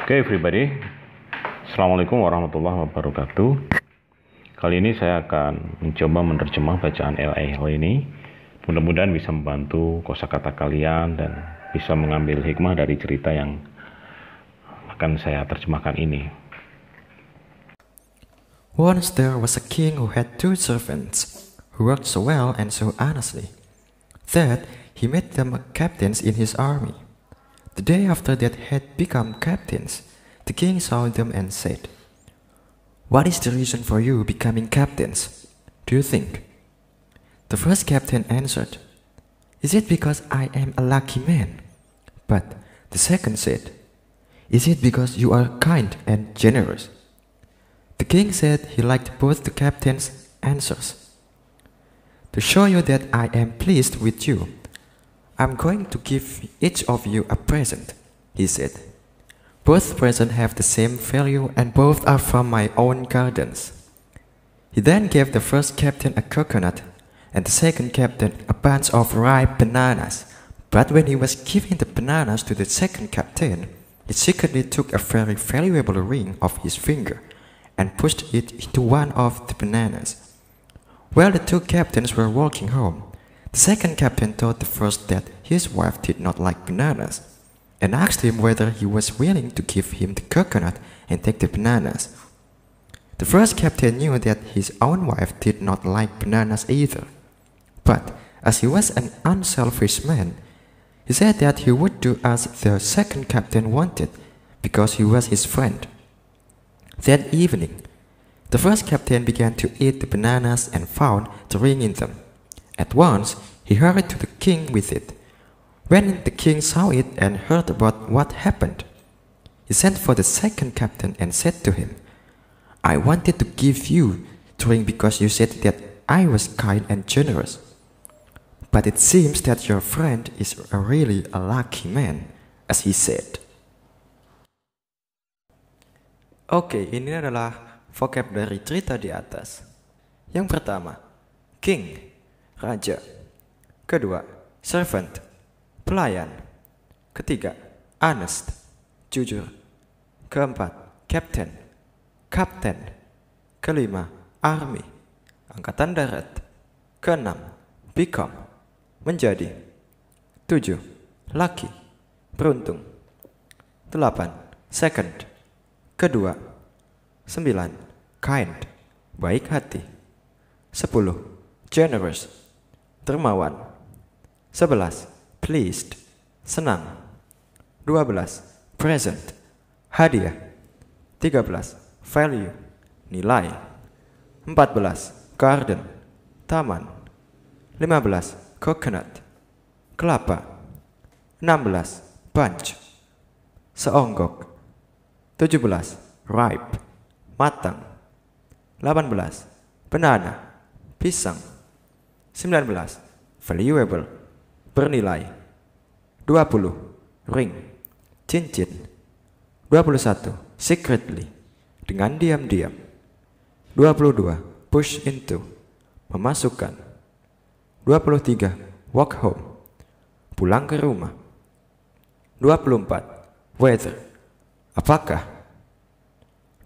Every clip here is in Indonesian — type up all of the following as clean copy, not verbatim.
Oke everybody, Assalamualaikum warahmatullahi wabarakatuh. Kali ini saya akan mencoba menerjemah bacaan LAL ini. Mudah-mudahan bisa membantu kosakata kalian dan bisa mengambil hikmah dari cerita yang akan saya terjemahkan ini. Once there was a king who had two servants who worked so well and so honestly that he made them captains in his army. The day after they had become captains, the king saw them and said, "What is the reason for you becoming captains, do you think?" The first captain answered, "Is it because I am a lucky man?" But the second said, "Is it because you are kind and generous?" The king said he liked both the captains' answers. "To show you that I am pleased with you, I'm going to give each of you a present," he said. "Both presents have the same value and both are from my own gardens." He then gave the first captain a coconut and the second captain a bunch of ripe bananas. But when he was giving the bananas to the second captain, he secretly took a very valuable ring off his finger and pushed it into one of the bananas. While the two captains were walking home, the second captain told the first that his wife did not like bananas, and asked him whether he was willing to give him the coconut and take the bananas. The first captain knew that his own wife did not like bananas either, but as he was an unselfish man, he said that he would do as the second captain wanted because he was his friend. That evening, the first captain began to eat the bananas and found the ring in them. At once, he hurried to the king with it. When the king saw it and heard about what happened, he sent for the second captain and said to him, "I wanted to give you the ring because you said that I was kind and generous. But it seems that your friend is really a lucky man," as he said. Oke, ini adalah vocab dari cerita di atas. Yang pertama, king, raja. Kedua, servant, pelayan. Ketiga, honest, jujur. Keempat, captain, kapten. Kelima, army, angkatan darat. Keenam, become, menjadi. 7, lucky, beruntung. 8, second, kedua. 9, kind, baik hati. 10, generous, dermawan. 11, pleased, senang. 12, present, hadiah. 13, value, nilai. 14, garden, taman. 15, coconut, kelapa. 16, bunch, seonggok. 17, ripe, matang. 18, banana, pisang. 19, valuable, bernilai. 20, ring, cincin. 21, secretly, dengan diam-diam. 22, push into, memasukkan. 23, walk home, pulang ke rumah. 24, whether, apakah.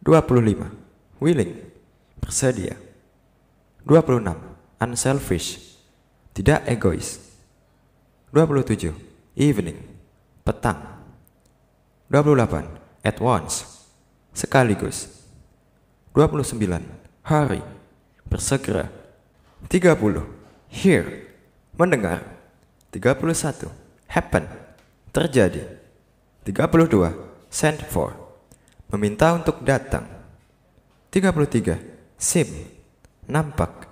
25, willing, bersedia. 26, unselfish, tidak egois. 27, evening, petang. 28, at once, sekaligus. 29, hurry, bersegera. 30, hear, mendengar. 31, happen, terjadi. 32, send for, meminta untuk datang. 33, seem, nampak.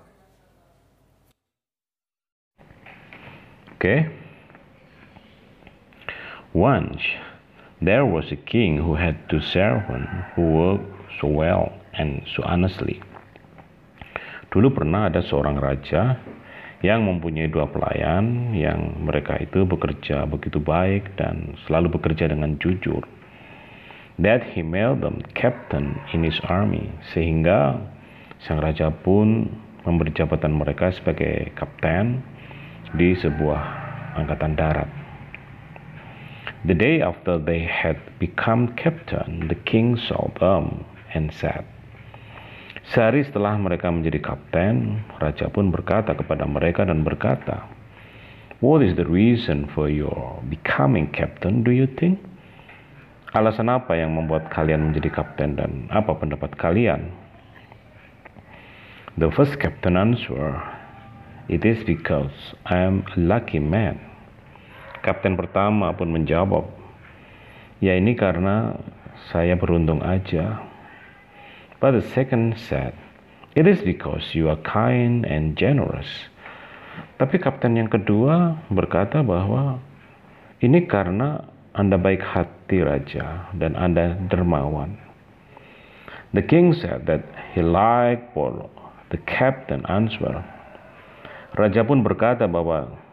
Okay. Once there was a king who had two servants who worked so well and so honestly. Dulu pernah ada seorang raja yang mempunyai dua pelayan yang mereka itu bekerja begitu baik dan selalu bekerja dengan jujur. That he made them captain in his army, sehingga sang raja pun memberi jabatan mereka sebagai kapten di sebuah angkatan darat. The day after they had become captain, the king saw them and said, sehari setelah mereka menjadi kapten, raja pun berkata kepada mereka dan berkata, what is the reason for your becoming captain, do you think? Alasan apa yang membuat kalian menjadi kapten dan apa pendapat kalian? The first captain answered, it is because I am a lucky man. Kapten pertama pun menjawab, ya ini karena saya beruntung aja. But the second said, it is because you are kind and generous. Tapi kapten yang kedua berkata bahwa ini karena Anda baik hati raja dan Anda dermawan. The king said that he liked what the captain answered. Raja pun berkata bahwa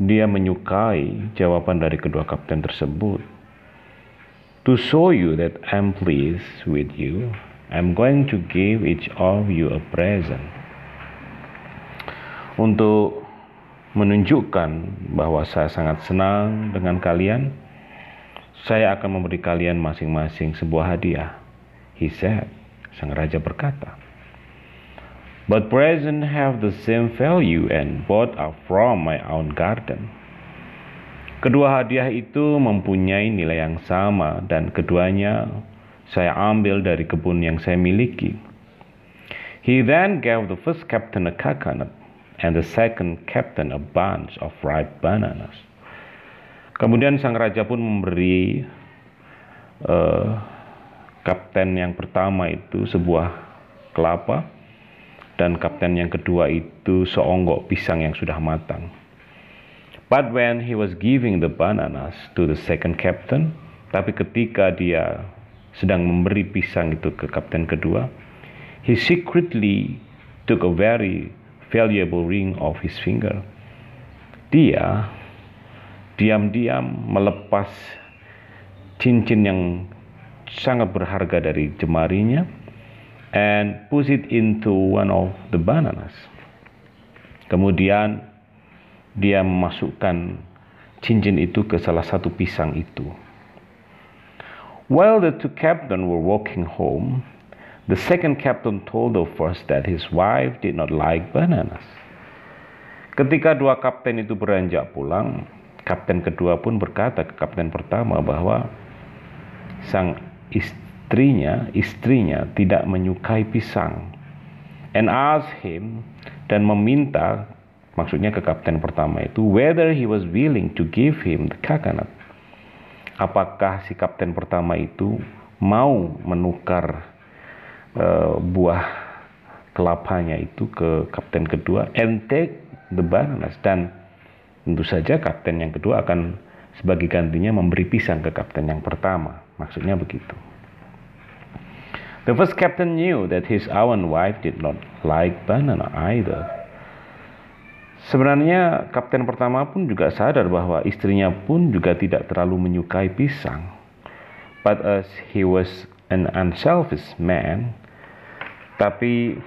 dia menyukai jawaban dari kedua kapten tersebut. To show you that I'm pleased with you, I'm going to give each of you a present. Untuk menunjukkan bahwa saya sangat senang dengan kalian, saya akan memberi kalian masing-masing sebuah hadiah. He said, sang raja berkata. But presents have the same value and both are from my own garden. Kedua hadiah itu mempunyai nilai yang sama dan keduanya saya ambil dari kebun yang saya miliki. He then gave the first captain a coconut and the second captain a bunch of ripe bananas. Kemudian sang raja pun memberi kapten yang pertama itu sebuah kelapa dan kapten yang kedua itu seonggok pisang yang sudah matang. But when he was giving the bananas to the second captain, tapi ketika dia sedang memberi pisang itu ke kapten kedua, he secretly took a very valuable ring off his finger. Dia diam-diam melepas cincin yang sangat berharga dari jemarinya and push it into one of the bananas. Kemudian dia memasukkan cincin itu ke salah satu pisang itu. While the two captains were walking home, the second captain told the first that his wife did not like bananas. Ketika dua kapten itu beranjak pulang, kapten kedua pun berkata ke kapten pertama bahwa sang istrinya tidak menyukai pisang, and asked him, dan meminta, maksudnya ke kapten pertama itu, whether he was willing to give him the coconut. Apakah si kapten pertama itu mau menukar buah kelapanya itu ke kapten kedua and take the bananas, dan tentu saja kapten yang kedua akan sebagai gantinya memberi pisang ke kapten yang pertama, maksudnya begitu. The first captain knew that his own wife did not like banana either. Sebenarnya kapten pertama pun juga sadar bahwa istrinya pun juga tidak terlalu menyukai pisang. But as he was an unselfish man, tapi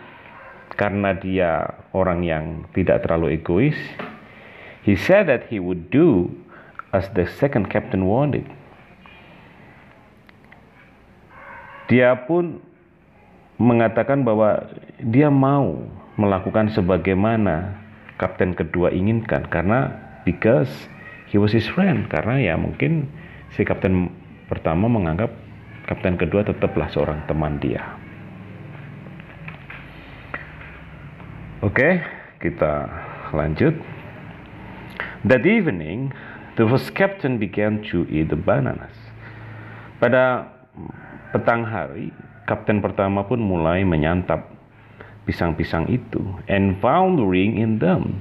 karena dia orang yang tidak terlalu egois, he said that he would do as the second captain wanted. Dia pun mengatakan bahwa dia mau melakukan sebagaimana kapten kedua inginkan, karena because he was his friend, karena ya mungkin si kapten pertama menganggap kapten kedua tetaplah seorang teman dia. Oke, kita lanjut. That evening, the first captain began to eat the bananas. Pada petang hari, kapten pertama pun mulai menyantap pisang-pisang itu, and found the ring in them.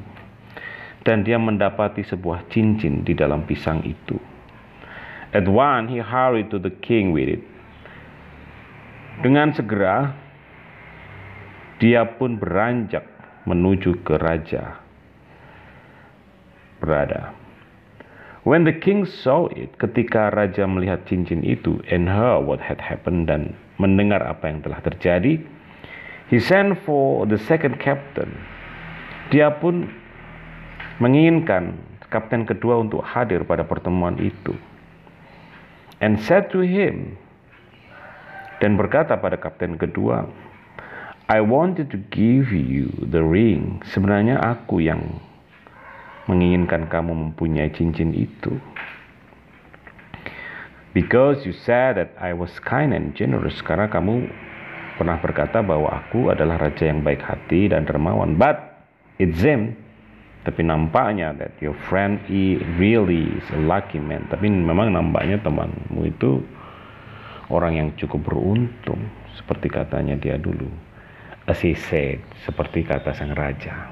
Dan dia mendapati sebuah cincin di dalam pisang itu. At once he hurried to the king with it. Dengan segera, dia pun beranjak menuju ke raja berada. When the king saw it, ketika raja melihat cincin itu, and heard what had happened, dan mendengar apa yang telah terjadi, he sent for the second captain. Dia pun menginginkan kapten kedua untuk hadir pada pertemuan itu. and said to him, dan berkata pada kapten kedua, I wanted to give you the ring. Sebenarnya aku yang menginginkan kamu mempunyai cincin itu. Because you said that I was kind and generous. Karena kamu pernah berkata bahwa aku adalah raja yang baik hati dan dermawan. But it seemed, tapi nampaknya that your friend really is a lucky man. Tapi memang nampaknya temanmu itu orang yang cukup beruntung, seperti katanya dia dulu. As he said, seperti kata sang raja.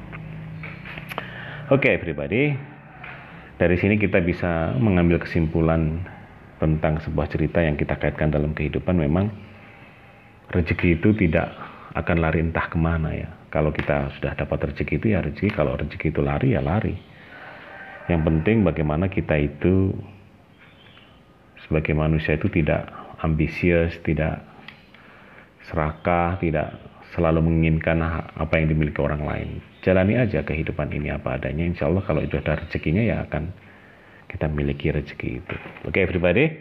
Oke, everybody. Dari sini kita bisa mengambil kesimpulan tentang sebuah cerita yang kita kaitkan dalam kehidupan. Memang rezeki itu tidak akan lari entah kemana ya. Kalau kita sudah dapat rezeki itu ya rezeki, kalau rezeki itu lari ya lari. Yang penting bagaimana kita itu sebagai manusia itu tidak ambisius, tidak serakah, tidak selalu menginginkan apa yang dimiliki orang lain. Jalani aja kehidupan ini apa adanya. Insya Allah kalau itu ada rezekinya ya akan kita miliki rezeki itu. Oke, everybody,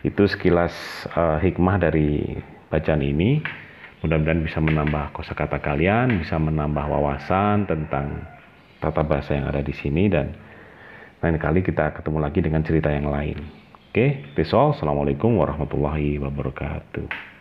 itu sekilas hikmah dari bacaan ini. Mudah-mudahan bisa menambah kosakata kalian, bisa menambah wawasan tentang tata bahasa yang ada di sini, dan lain kali kita ketemu lagi dengan cerita yang lain. Oke, that's all. Assalamualaikum warahmatullahi wabarakatuh.